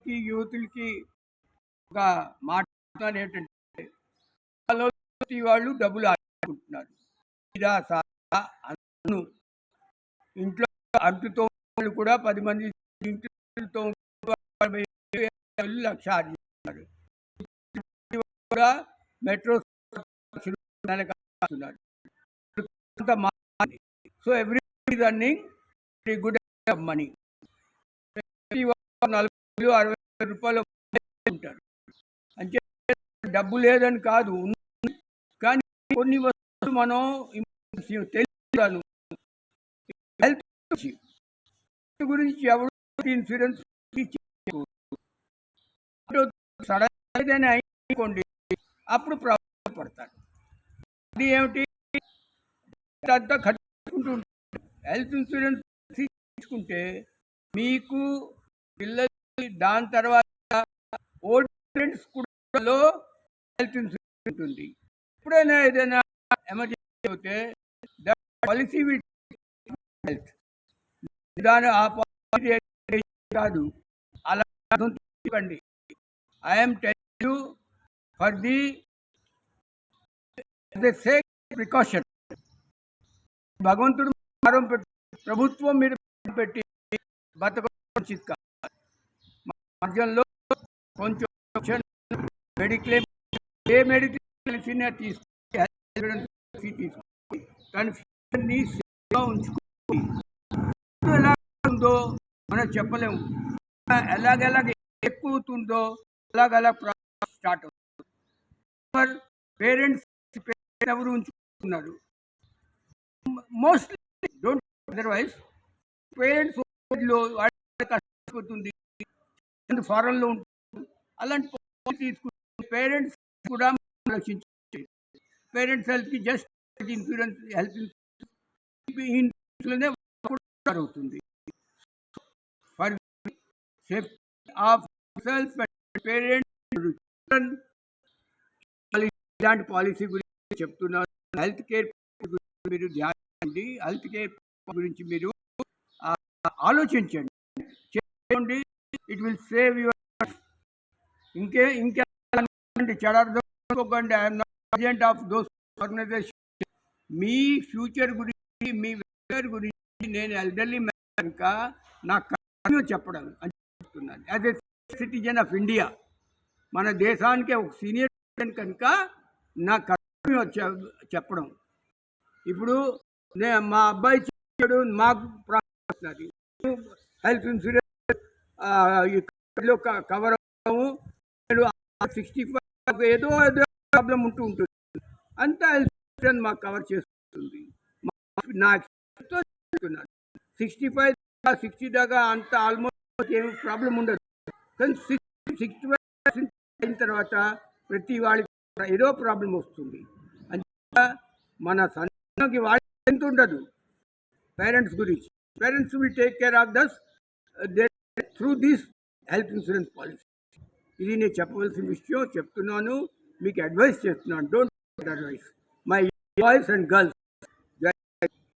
పిల్లలకి యువతులకి ఒక మాట ఏంటంటే వాళ్ళు డబ్బులు ఆడుకుంటున్నారు. ఇంట్లో అంటుతో కూడా 10 మంది ఇంటితో లక్ష ఆర్జిస్తున్నారు. Metro so every running good money 40 రూపాయలు ఉంటారు. అంటే డబ్బు లేదని కాదు, కానీ కొన్ని వస్తువులు మనం తెలుసు. హెల్త్ గురించి ఎవరు ఇన్సూరెన్స్ సడన్ అయిపోండి, అప్పుడు ప్రాబ్లం పడతారు. అది ఏమిటి, అంతా ఖర్చుకుంటూ హెల్త్ ఇన్సూరెన్స్ తీసుకుంటే మీకు పిల్లలకి దాని తర్వాత ఓల్డ్ ఫ్రెండ్స్ కూడా హెల్త్ ఇన్సూరెన్స్ ఉంటుంది. ఎప్పుడైనా ఏదైనా ఎమర్జెన్సీ అవుతే పాలసీ విల్ హెల్త్ దాని ఆ పాలసీ కాదు, అలా ఇవ్వండి. I'm telling you for the sake precaution. భగవంతుడు భారం పెట్టి ప్రభుత్వం మీద పెట్టి బతకచిత్ కాదు. మధ్యలో కొంచెం మెడిక్లెయిమ్ ఏ మెడిక్లెయిమ్ తీసుకుని దాని సేఫ్గా ఉంచుకోవాలి. ఎలా ఉందో మనం చెప్పలేము, ఎలాగెలాగ ఎక్కువతుందో అలాగలా స్టార్ట్ అవుతుంది. పేరెంట్స్ ఎవరు ఉంచుకున్నారు మోస్ట్లీ డోంట్, అదర్వైజ్ పేరెంట్స్ కష్టపోతుంది, ఫారెన్లో ఉంటుంది. అలాంటి తీసుకుంటే పేరెంట్స్ కూడా ఆలోచించాలి. పేరెంట్స్ హెల్త్కి జస్ట్ ఇన్సూరెన్స్, హెల్త్ ఇన్సూరెన్స్లోనే జరుగుతుంది. For safety of self parents ఇలాంటి పాలసీ గురించి చెప్తున్నాను. హెల్త్ కేర్ గురించి మీరు ధ్యానండి, హెల్త్ కేర్ గురించి మీరు ఆలోచించండి, చేయండి. It will save your. ఇంకా చెడకోకండి. I'm not agent of those organization. మీ ఫ్యూచర్ గురించి, మీ వెల్ఫేర్ గురించి నేను ఎల్డర్లీ మ్యాన్ కనుక నా కర్తవ్యం చెప్పడం అని చెప్తున్నాను. As a citizen of India, మన దేశానికి ఒక సీనియర్ సిటిజన్ కనుక నా కర్తవ్యం చెప్పడం. ఇప్పుడు మా అబ్బాయి చెప్పాడు, మాకు ప్రాబ్లం, హెల్త్ ఇన్సూరెన్స్ కవర్ అవ్వము, 65 ఏదో ప్రాబ్లం ఉంటుంది, అంతా హెల్త్ ఇన్సూరెన్స్ మాకు కవర్ చేస్తుంది. నా 65 60 దాకా అంత ఆల్మోస్ట్ ఏమి ప్రాబ్లం ఉండదు. కానీ 65 అయిన తర్వాత ప్రతి వాళ్ళకి ఏదో ప్రాబ్లం వస్తుంది. అంటే మన సంతానానికి వాళ్ళ ఎంత ఉండదు. పేరెంట్స్ గురించి, parents will take care of thus through this health insurance policy. ఇది నేను చెప్పవలసిన విషయం చెప్తున్నాను, మీకు అడ్వైస్ చేస్తున్నాను. Don't advice my boys and girls.